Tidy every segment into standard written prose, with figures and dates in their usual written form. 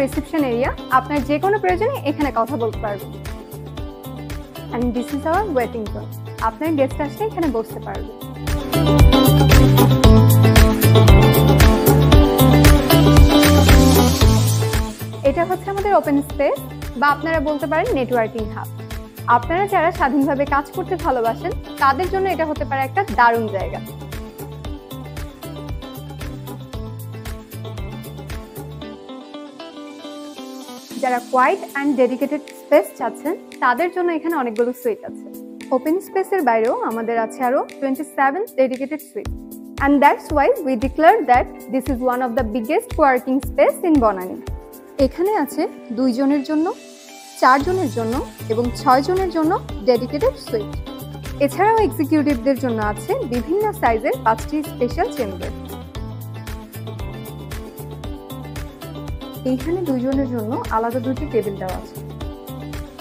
Reception area, আপনার যে কোনো প্রয়োজনে এখানে কথা বলতে পারবেন। And this is our waiting zone, আপনার গেস্ট আসলে এখানে বসতে পারবে। এটা হচ্ছে আমাদের ওপেন স্পেস বা আপনারা বলতে পারেন নেটওয়ার্কিং হাব। আপনারা যারা স্বাধীনভাবে কাজ করতে ভালোবাসেন তাদের জন্য এটা হতে পারে একটা দারুণ জায়গা। যারা কোয়াইট অ্যান্ড ডেডিকেটেড স্পেস চাচ্ছেন তাদের জন্য এখানে অনেকগুলো সুইট আছে। ওপেন স্পেসের বাইরেও আমাদের আছে আরো 27 dedicated sweet, and that's why we declare that this is one of the biggest coworking space in Banani. এখানে আছে 2 জনের জন্য, 4 জনের জন্য এবং 6 জনের জন্য ডেডিকেটেড সুইট। এছাড়াও এক্সিকিউটিভদের জন্য আছে বিভিন্ন সাইজের 5টি স্পেশাল চেম্বার। এইখানে 2 জনের জন্য আলাদা 2টি টেবিল দেওয়া আছে।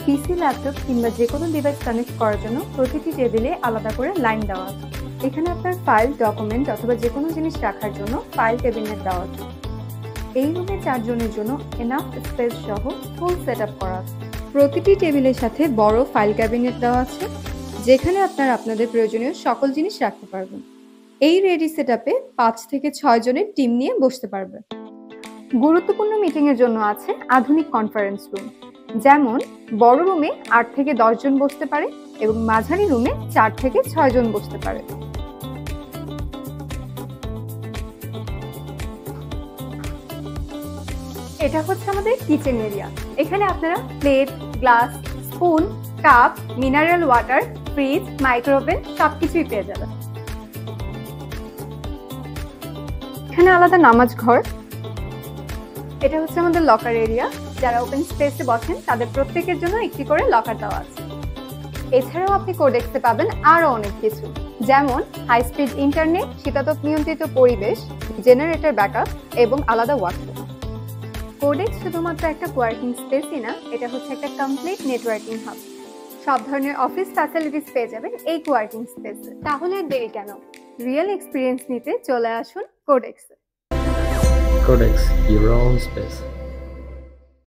পিসি, ল্যাপটপ কিংবা যে কোনো ডিভাইস কানেক্ট করার জন্য প্রতিটি টেবিলে আলাদা করে লাইন দেওয়া আছে। এখানে আপনার ফাইল, ডকুমেন্ট অথবা যে কোনো জিনিস রাখার জন্য ফাইল ক্যাবিনেট দেওয়া আছে। এই রুমে 4 জনের জন্য এনাফ স্পেস সহ ফুল সেট আপ করা আছে। প্রতিটি টেবিলের সাথে বড় ফাইল ক্যাবিনেট দেওয়া আছে, যেখানে আপনারা আপনাদের প্রয়োজনীয় সকল জিনিস রাখতে পারবেন। এই রেডি সেট আপে 5 থেকে 6 জনের টিম নিয়ে বসতে পারবে। গুরুত্বপূর্ণ মিটিং এর জন্য আছে আধুনিক কনফারেন্স রুম, যেমন বড় রুমে 8 থেকে 10 জন বসতে পারে এবং মাঝারি রুমে 4 থেকে 6 জন বসতে পারে। এটা হচ্ছে আমাদের কিচেন এরিয়া। এখানে আপনারা plate, glass, spoon, cup, mineral water, fridge, micro oven সবকিছুই পেয়ে যাবেন। এখানে আলাদা নামাজ ঘর। এটা হচ্ছে আমাদের লকার এরিয়া। যারা ওপেন স্পেসে বসেন তাদের প্রত্যেকের জন্য একটি করে লকার দেওয়া আছে। এছাড়াও আপনি কোডেক্সে পাবেন আরো অনেক কিছু, যেমন হাই স্পিড ইন্টারনেট, শীতাতপ নিয়ন্ত্রিত পরিবেশ, জেনারেটর ব্যাকআপ এবং আলাদা ওয়াশরুম। কোডেক্স শুধুমাত্র একটা কোয়ার্কিং স্পেসই না, এটা হচ্ছে একটা কমপ্লিট নেটওয়ার্কিং হাব। সব ধরনের অফিস ফ্যাসিলিটিস পেয়ে যাবেন এই কোয়ার্কিং স্পেসে। তাহলে আর দেরি কেন, রিয়েল এক্সপিরিয়েন্স নিতে চলে আসুন কোডেক্সে। Codex, your own space.